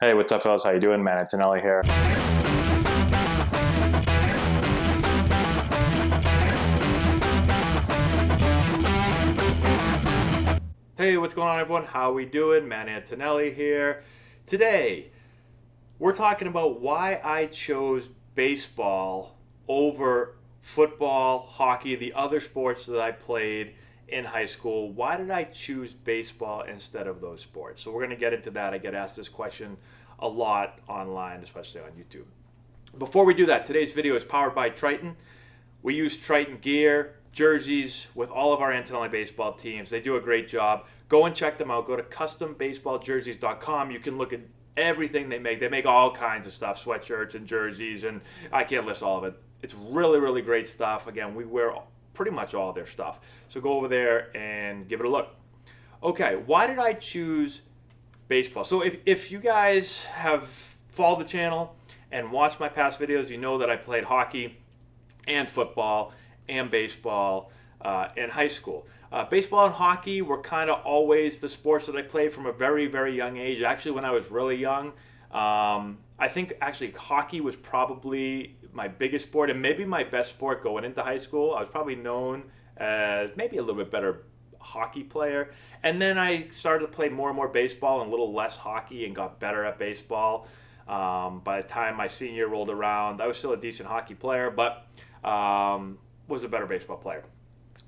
Hey, what's up, fellas? How you doing, man? Antonelli here. Hey, what's going on, everyone? How we doing? Matt Antonelli here. Today, we're talking about why I chose baseball over football, hockey, the other sports that I played in high school. Why did I choose baseball instead of those sports? So we're going to get into that. I get asked this question a lot online, especially on YouTube. Before we do that, today's video is powered by Triton. We use Triton gear, jerseys with all of our Antonelli baseball teams. They do a great job. Go and check them out. Go to custombaseballjerseys.com. You can look at everything they make. They make all kinds of stuff, sweatshirts and jerseys, and I can't list all of it. It's really, really great stuff. Again, we wear pretty much all their stuff. So go over there and give it a look. Okay, why did I choose baseball? So if you guys have followed the channel and watched my past videos, you know that I played hockey and football and baseball in high school. Baseball and hockey were kind of always the sports that I played from a very, very young age. Actually, when I was really young, I think actually hockey was probably my biggest sport and maybe my best sport going into high school. I was probably known as maybe a little bit better hockey player. And then I started to play more and more baseball and a little less hockey and got better at baseball. By the time my senior year rolled around, I was still a decent hockey player, but was a better baseball player.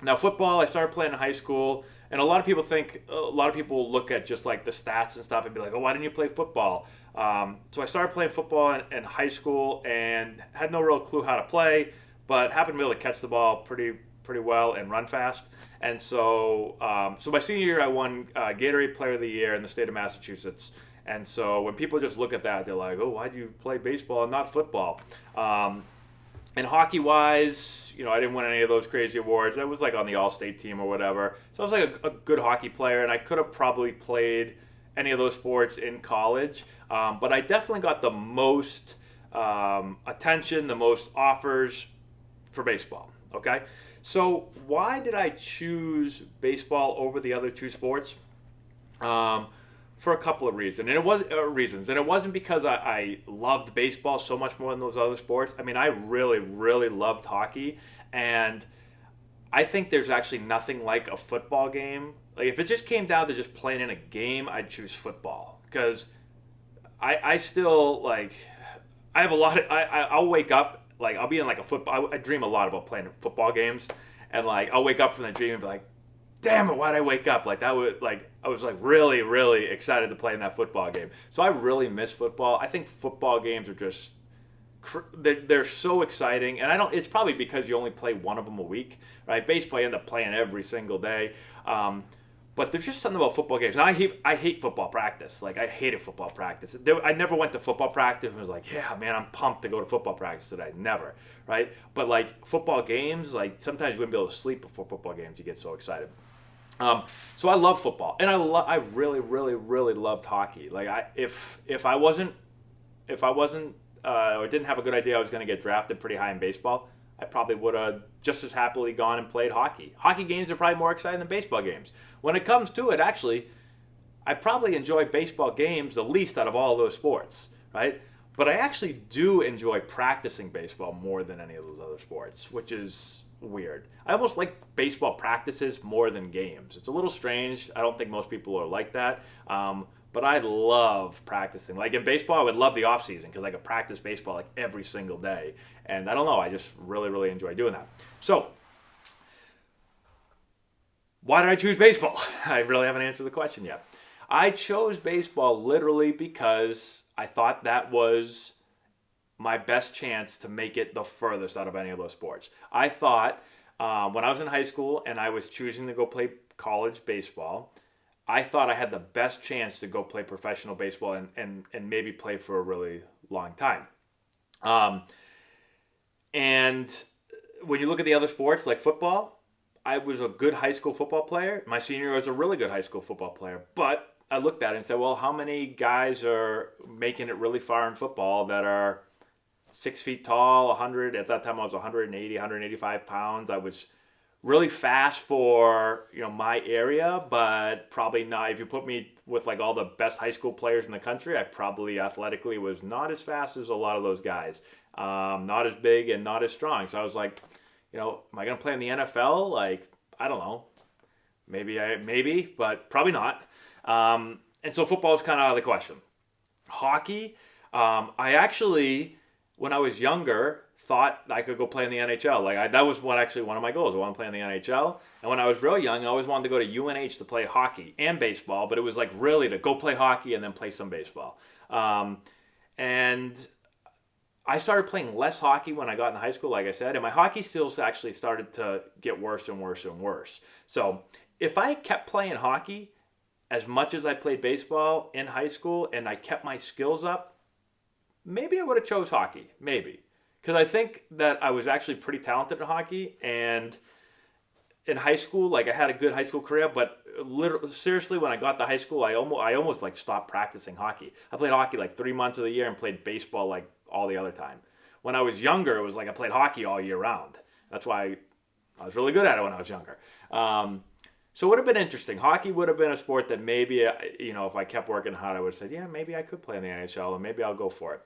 Now, football, I started playing in high school, and a lot of people look at just like the stats and stuff and be like, oh, why didn't you play football? So I started playing football in high school and had no real clue how to play, but happened to be able to catch the ball pretty well and run fast. And so, my senior year, I won Gatorade Player of the Year in the state of Massachusetts. And so when people just look at that, they're like, oh, why'd you play baseball and not football? And hockey-wise, I didn't win any of those crazy awards. I was like on the all-state team or whatever. So I was like a good hockey player, and I could have probably played any of those sports in college. But I definitely got the most attention, the most offers for baseball, okay? So why did I choose baseball over the other two sports? For a couple of reasons, and it wasn't because I loved baseball so much more than those other sports. I mean, I really, really loved hockey, and I think there's actually nothing like a football game. Like if it just came down to just playing in a game, I'd choose football because I still like I have a lot of I'll wake up like I'll be in like a football. I dream a lot about playing football games, and like I'll wake up from the dream and be like, damn it, why'd I wake up? Like that would like I was like really, really excited to play in that football game. So I really miss football. I think football games are just they're so exciting, and I don't. It's probably because you only play one of them a week, right? Baseball, you end up playing every single day. But there's just something about football games. Now I hate football practice. Like I hated football practice. I never went to football practice and was like, yeah, man, I'm pumped to go to football practice today. Never, right? But like football games, like sometimes you wouldn't be able to sleep before football games. You get so excited. So I love football, and I really, really, really loved hockey. Like if I wasn't or didn't have a good idea I was going to get drafted pretty high in baseball, I probably would have just as happily gone and played hockey. Hockey games are probably more exciting than baseball games. When it comes to it, actually, I probably enjoy baseball games the least out of all those sports, right? But I actually do enjoy practicing baseball more than any of those other sports, which is weird. I almost like baseball practices more than games. It's a little strange. I don't think most people are like that. But I love practicing. Like in baseball, I would love the off season because I could practice baseball like every single day. And I don't know, I just really, really enjoy doing that. So, why did I choose baseball? I really haven't answered the question yet. I chose baseball literally because I thought that was my best chance to make it the furthest out of any of those sports. I thought when I was in high school and I was choosing to go play college baseball, I thought I had the best chance to go play professional baseball and maybe play for a really long time. And when you look at the other sports like football, I was a good high school football player. My senior year was a really good high school football player. But I looked at it and said, well, how many guys are making it really far in football that are 6 feet tall, 100, at that time I was 180, 185 pounds. I was really fast for, you know, my area, but probably not. If you put me with like all the best high school players in the country, I probably athletically was not as fast as a lot of those guys. Not as big and not as strong. So I was like, you know, am I going to play in the NFL? Like, I don't know. Maybe, but probably not. And so football is kind of out of the question. Hockey, I actually, when I was younger, thought I could go play in the NHL. That was one of my goals. I wanted to play in the NHL. And when I was real young, I always wanted to go to UNH to play hockey and baseball. But it was like really to go play hockey and then play some baseball. And I started playing less hockey when I got in high school, like I said. And my hockey skills actually started to get worse and worse and worse. So if I kept playing hockey as much as I played baseball in high school and I kept my skills up, maybe I would have chose hockey. Maybe. Because I think that I was actually pretty talented in hockey, and in high school, like I had a good high school career, but literally, seriously, when I got to high school, I almost like stopped practicing hockey. I played hockey like 3 months of the year and played baseball like all the other time. When I was younger, it was like I played hockey all year round. That's why I was really good at it when I was younger. So it would have been interesting. Hockey would have been a sport that maybe, you know, if I kept working hard, I would have said, yeah, maybe I could play in the NHL, and maybe I'll go for it.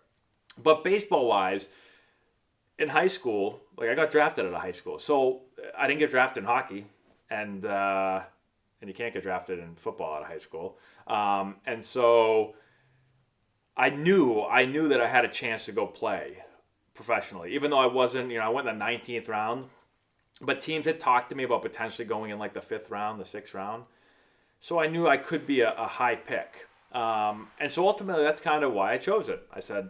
But baseball-wise, in high school, like I got drafted out of high school, so I didn't get drafted in hockey, and you can't get drafted in football out of high school, and so I knew that I had a chance to go play professionally, even though I wasn't. You know, I went in the 19th round, but teams had talked to me about potentially going in like the 5th round, the 6th round, so I knew I could be a high pick, and so ultimately that's kind of why I chose it. I said.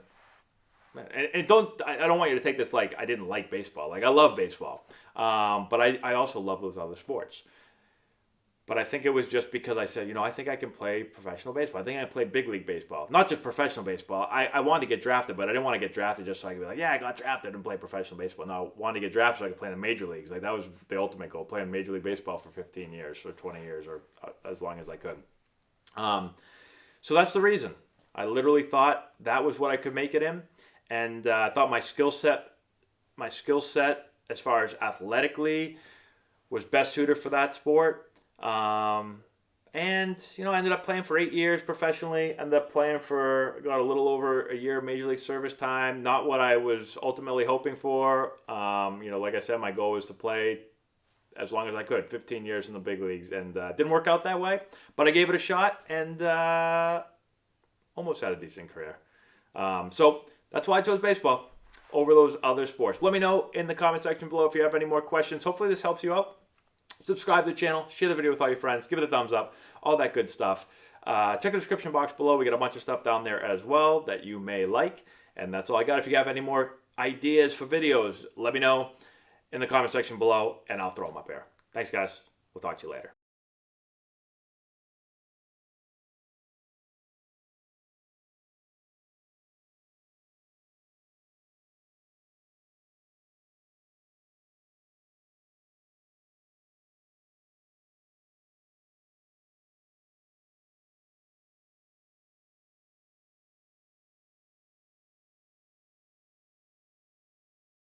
And I don't want you to take this like I didn't like baseball. Like I love baseball, but I also love those other sports. But I think it was just because I said, you know, I think I can play professional baseball. I think I can play big league baseball, not just professional baseball. I wanted to get drafted, but I didn't want to get drafted just so I could be like, yeah, I got drafted and play professional baseball. No, I wanted to get drafted so I could play in the major leagues. Like that was the ultimate goal: play in Major League Baseball for 15 years or 20 years or as long as I could. So that's the reason. I literally thought that was what I could make it in. And I thought my skill set as far as athletically was best suited for that sport. And, you know, I ended up playing for 8 years professionally. Ended up playing got a little over a year of Major League service time. Not what I was ultimately hoping for. You know, like I said, my goal was to play as long as I could, 15 years in the big leagues. And didn't work out that way. But I gave it a shot and almost had a decent career. So that's why I chose baseball over those other sports. Let me know in the comment section below if you have any more questions. Hopefully this helps you out. Subscribe to the channel, share the video with all your friends, give it a thumbs up, all that good stuff. Check the description box below. We got a bunch of stuff down there as well that you may like. And that's all I got. If you have any more ideas for videos, let me know in the comment section below, and I'll throw them up here. Thanks, guys. We'll talk to you later.